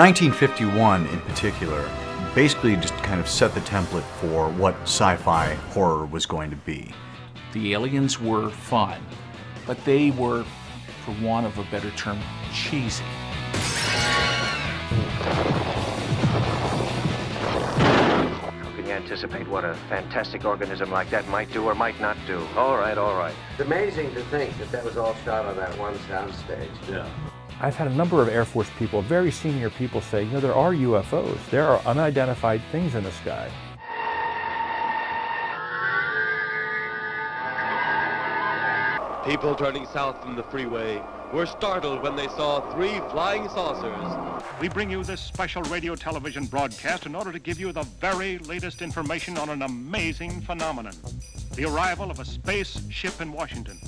1951 in particular basically just kind of set the template for what sci-fi horror was going to be. The aliens were fun, but they were, for want of a better term, cheesy. How can you anticipate what a fantastic organism like that might do or might not do? All right, all right. It's amazing to think that that was all shot on that one soundstage. Yeah. I've had a number of Air Force people, very senior people, say, you know, there are UFOs. There are unidentified things in the sky. People turning south from the freeway were startled when they saw 3 flying saucers. We bring you this special radio television broadcast in order to give you the very latest information on an amazing phenomenon, the arrival of a spaceship in Washington.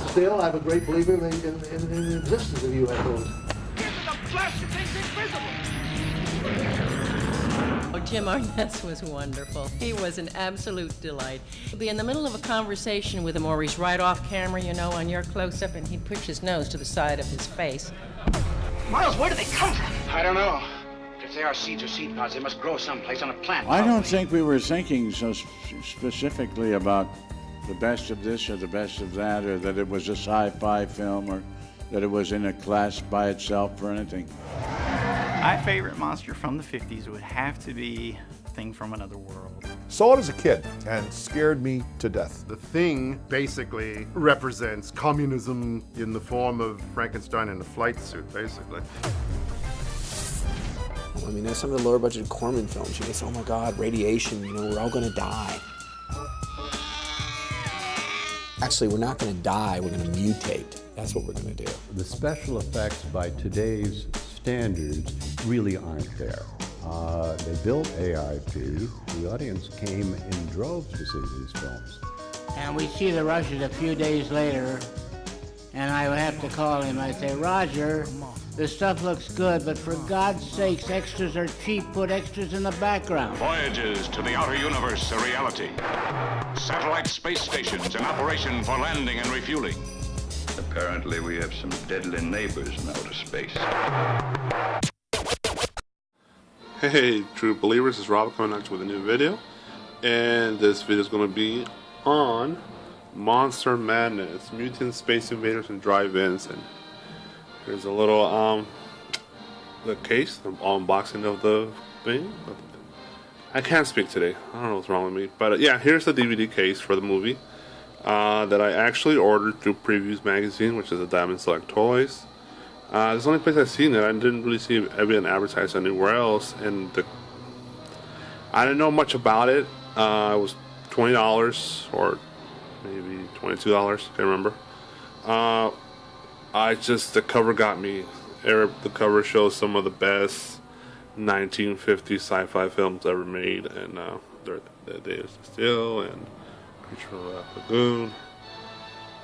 Still, I'm a great believer in the existence of UFOs. It's a flash of things invisible! Oh, Jim Arness was wonderful. He was an absolute delight. He'd be in the middle of a conversation with him, or he's right off camera, you know, on your close-up, and he'd push his nose to the side of his face. Miles, where do they come from? I don't know. If they are seeds or seed pods, they must grow someplace on a planet. I don't think we were thinking so specifically about the best of this or the best of that, or that it was a sci-fi film, or that it was in a class by itself or anything. My favorite monster from the 50s would have to be Thing from Another World. Saw it as a kid and scared me to death. The Thing basically represents communism in the form of Frankenstein in a flight suit, basically. I mean, there's some of the lower budget Corman films. You get, oh my God, radiation, you know, we're all gonna die. Actually, we're not gonna die, we're gonna mutate. That's what we're gonna do. The special effects by today's standards really aren't there. They built AIP. The audience came in droves to see these films. And we see the Russians a few days later, and I have to call him. I say, Roger, this stuff looks good, but for God's sakes, extras are cheap. Put extras in the background. Voyages to the outer universe a reality. Satellite space stations in operation for landing and refueling. Apparently we have some deadly neighbors in outer space. Hey, true believers, it's Rob coming at you with a new video. And this video is going to be on Monster Madness, Mutants, Space Invaders, and Drive-Ins. And here's a little, the case, the unboxing of the thing. I can't speak today. I don't know what's wrong with me. But yeah, here's the DVD case for the movie. That I actually ordered through Previews Magazine, which is a Diamond Select Toys. It's the only place I've seen it. I didn't really see it being advertised anywhere else, and I didn't know much about it. It was $20 or maybe $22, can't remember. The cover got me. The cover shows some of the best 1950s sci-fi films ever made, and The Day of Steel and Creature of the Lagoon.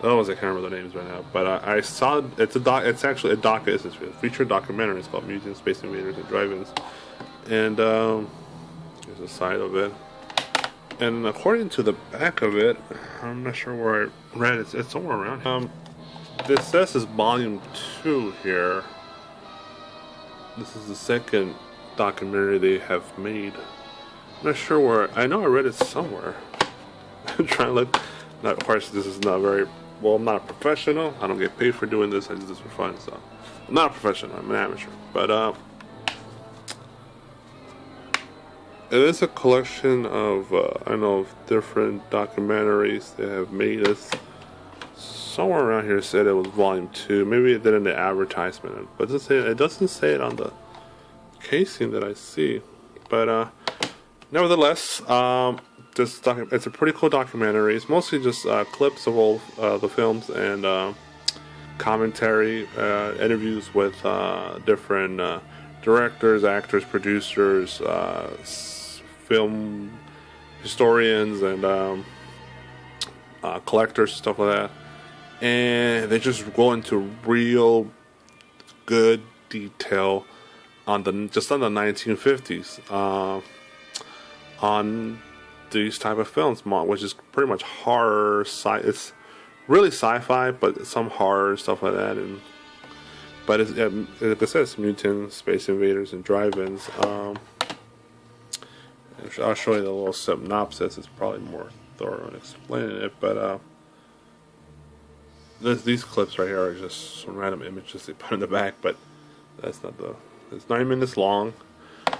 I can't remember the names right now, but I saw it's actually it's a feature documentary. It's called Mutants, Space Invaders, and Drive-Ins, and there's a side of it. And according to the back of it, I'm not sure where I read it. It's somewhere around here. This says is Volume 2 here. This is the second documentary they have made. I'm not sure where. I know I read it somewhere. I'm trying to look. Of course, this is not very well. I'm not a professional. I don't get paid for doing this. I do this for fun. So I'm not a professional. I'm an amateur. But it is a collection of different documentaries they have made. Us somewhere around here said it was Volume 2. Maybe it did in the advertisement, but it doesn't say it on the casing that I see. But nevertheless, it's a pretty cool documentary. It's mostly just clips of all the films and commentary, interviews with different directors, actors, producers, film historians, and collectors, stuff like that. And they just go into real good detail on the 1950s, on these type of films, which is pretty much horror. It's really sci-fi, but some horror stuff like that. And But it's, like I said, it's Mutants, Space Invaders, and Drive-Ins. I'll show you the little synopsis. It's probably more thorough in explaining it, but these clips right here are just some random images they put in the back. But that's not the. It's 9 minutes long.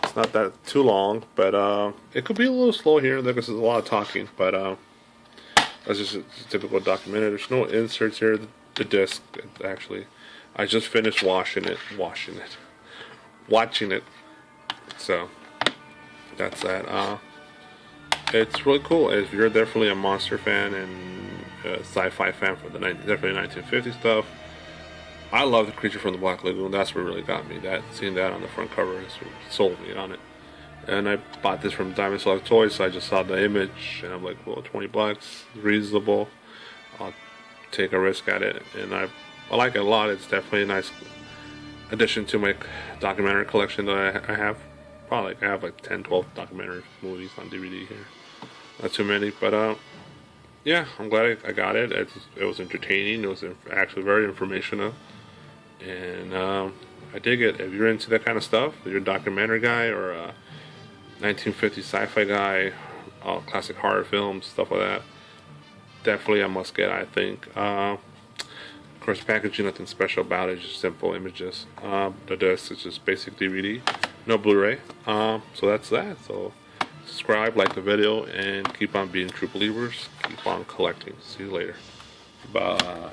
It's not that too long, but it could be a little slow here because there's a lot of talking. But that's just a typical documentary. There's no inserts here. The disc, actually. I just finished watching it. So that's that. It's really cool. If you're definitely a monster fan and a sci-fi fan for the definitely 1950 stuff, I love The Creature from the Black Lagoon. That's what really got me. Seeing that on the front cover is what sold me on it. And I bought this from Diamond Select Toys, so I just saw the image and I'm like, well, $20, reasonable. I'll take a risk at it, and I like it a lot. It's definitely a nice addition to my documentary collection that I have. Probably I have like 10, 12 documentary movies on DVD here. Not too many, but yeah, I'm glad I got it. It was entertaining. It was actually very informational, and I dig it. If you're into that kind of stuff, if you're a documentary guy or a 1950s sci-fi guy, classic horror films, stuff like that, definitely a must get, I think. Of course, packaging, nothing special about it, just simple images. The disc is just basic DVD, no Blu-ray. So that's that. So subscribe, like the video, and keep on being true believers. Keep on collecting. See you later. Bye.